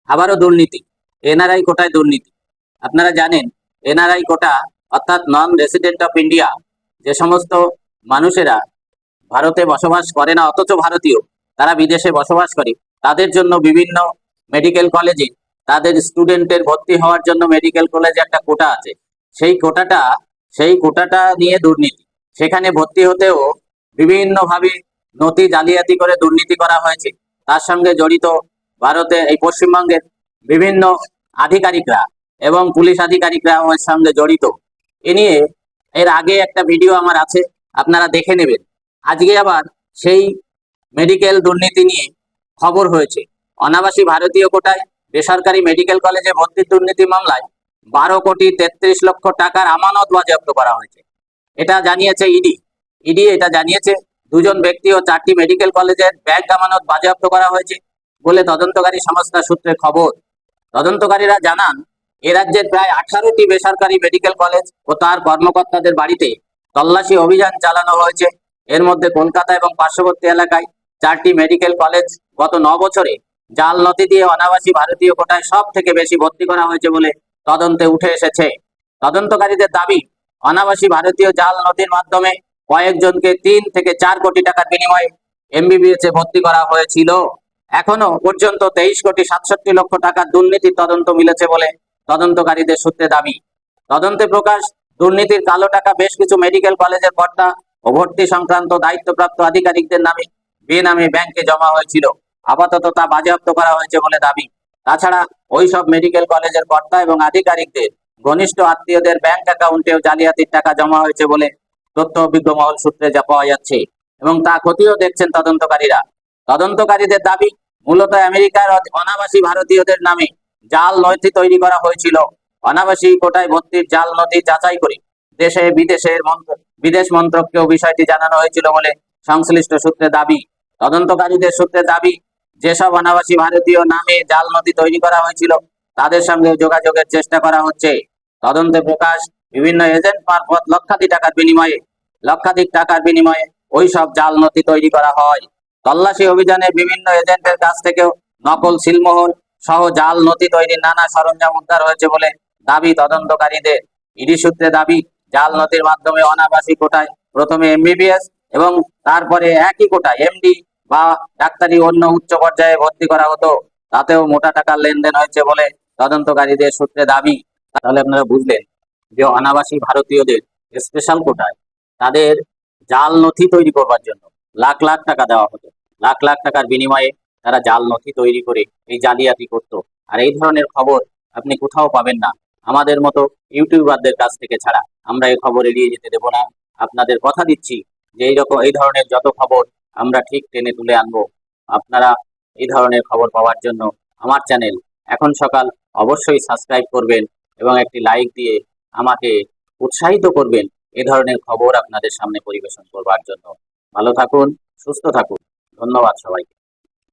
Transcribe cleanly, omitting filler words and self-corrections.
আবারও দুর্নীতি, এনআরআই কোটায় দুর্নীতি। আপনারা জানেন এনআরআই কোটা অর্থাৎ নন রেসিডেন্ট অফ ইন্ডিয়া, যে সমস্ত মানুষেরা ভারতে বসবাস করে না অথচ ভারতীয়, তারা বিদেশে বসবাস করে, তাদের জন্য বিভিন্ন মেডিকেল কলেজে তাদের স্টুডেন্টের ভর্তি হওয়ার জন্য মেডিকেল কলেজে একটা কোটা আছে। সেই কোটাটা নিয়ে দুর্নীতি। সেখানে ভর্তি হতেও বিভিন্নভাবে নথি জালিয়াতি করে দুর্নীতি করা হয়েছে। তার সঙ্গে জড়িত ভারতে এই পশ্চিমবঙ্গের বিভিন্ন আধিকারিকরা এবং পুলিশ আধিকারিকরা ওর সঙ্গে জড়িত। এ নিয়ে এর আগে একটা ভিডিও আমার আছে, আপনারা দেখে নেবেন। আজকে আবার সেই মেডিকেল দুর্নীতি নিয়ে খবর হয়েছে। অনাবাসী ভারতীয় কোটায় বেসরকারি মেডিকেল কলেজে ভর্তির দুর্নীতি মামলায় 12,33,00,000 টাকার আমানত বাজেয়াপ্ত করা হয়েছে। এটা জানিয়েছে ইডি এটা জানিয়েছে। দুজন ব্যক্তি ও 4টি মেডিকেল কলেজের ব্যাংক আমানত বাজেয়াপ্ত করা হয়েছে বলে তদন্তকারী সংস্থা সূত্রে খবর। তদন্তকারীরা জানান, এ রাজ্যের প্রায় 18টি বেসরকারি মেডিকেল কলেজ ও তার কর্মকর্তাদের বাড়িতে তল্লাশি অভিযান চালানো হয়েছে। এর মধ্যে কলকাতা এবং পার্শ্ববর্তী এলাকায় 4টি মেডিকেল কলেজ গত 9 বছরে জাল নথি দিয়ে অনাবাসী ভারতীয় কোটায় সব থেকে বেশি ভর্তি করা হয়েছে বলে তদন্তে উঠে এসেছে। তদন্তকারীদের দাবি, অনাবাসী ভারতীয় জাল নথির মাধ্যমে কয়েকজনকে 3 থেকে 4 কোটি টাকার বিনিময়ে এমবিবিএস এ ভর্তি করা হয়েছিল। এখনো পর্যন্ত 23,67,00,000 টাকার দুর্নীতির তদন্ত মিলেছে বলে তদন্তকারীদের সূত্রে দাবি। তদন্তে প্রকাশ, দুর্নীতির কালো টাকা বেশ কিছু মেডিকেল কলেজের কর্তা ও ভর্তি সংক্রান্ত দায়িত্বপ্রাপ্ত আধিকারিকদের নামে বেনামে ব্যাংকে জমা হয়েছিল। আপাতত তা বাজেয়াপ্ত করা হয়েছে বলে দাবি। তাছাড়া ওই সব মেডিকেল কলেজের কর্তা এবং আধিকারিকদের ঘনিষ্ঠ আত্মীয়দের ব্যাংক অ্যাকাউন্টেও জালিয়াতির টাকা জমা হয়েছে বলে তথ্য অভিজ্ঞ মহল সূত্রে যা পাওয়া যাচ্ছে, এবং তা খতিয়েও দেখছেন তদন্তকারীরা। তদন্তকারীদের দাবি, মূলত আমেরিকার অনাবাসী ভারতীয়দের নামে জাল নথি তৈরি করা হয়েছিল। অনাবাসী কোটায় ভর্তির জাল নথি যাচাই করে দেশে বিদেশ মন্ত্রককেও বিষয়টি জানানো হয়েছিল বলে সংশ্লিষ্ট সূত্রে দাবি। তদন্তকারীদের সূত্রে দাবি, যেসব অনাবাসী ভারতীয় নামে জাল নথি তৈরি করা হয়েছিল তাদের সঙ্গে যোগাযোগের চেষ্টা করা হচ্ছে। তদন্তে প্রকাশ, বিভিন্ন এজেন্ট মারফত লক্ষাধিক টাকার বিনিময়ে ওই সব জাল নথি তৈরি করা হয়। তল্লাশি অভিযানে বিভিন্ন এজেন্টের কাছ থেকেও নকল সিলমোহর সহ জাল নথি তৈরির নানা সরঞ্জাম উদ্ধার হয়েছে বলে দাবি তদন্তকারীদের। ইডি সূত্রে দাবি, জাল নথির মাধ্যমে অনাবাসী কোটায় প্রথমে এমবিবিএস এবং তারপরে একই কোটায় এমডি বা ডাক্তারি অন্য উচ্চ পর্যায়ে ভর্তি করা হতো। তাতেও মোটা টাকার লেনদেন হয়েছে বলে তদন্তকারীদের সূত্রে দাবি। তাহলে আপনারা বুঝলেন যে অনাবাসী ভারতীয়দের স্পেশাল কোটায় তাদের জাল নথি তৈরি করবার জন্য লাখ লাখ টাকা দেওয়া হতো। লাখ লাখ টাকার বিনিময়ে তারা জাল নথি তৈরি করে এই জালিয়াতি করত। আর এই ধরনের খবর আপনি কোথাও পাবেন না, আমাদের মতো ইউটিউবারদের কাছ থেকে ছাড়া। আমরা এই খবর এড়িয়ে যেতে দেব না। আপনাদের কথা দিচ্ছি যে এই ধরনের যত খবর আমরা ঠিক টেনে তুলে আনবো। আপনারা এই ধরনের খবর পাওয়ার জন্য আমার চ্যানেল এখন সকাল অবশ্যই সাবস্ক্রাইব করবেন এবং একটি লাইক দিয়ে আমাকে উৎসাহিত করবেন এ ধরনের খবর আপনাদের সামনে পরিবেশন করবার জন্য। ভালো থাকুন, সুস্থ থাকুন। ধন্যবাদ সবাইকে।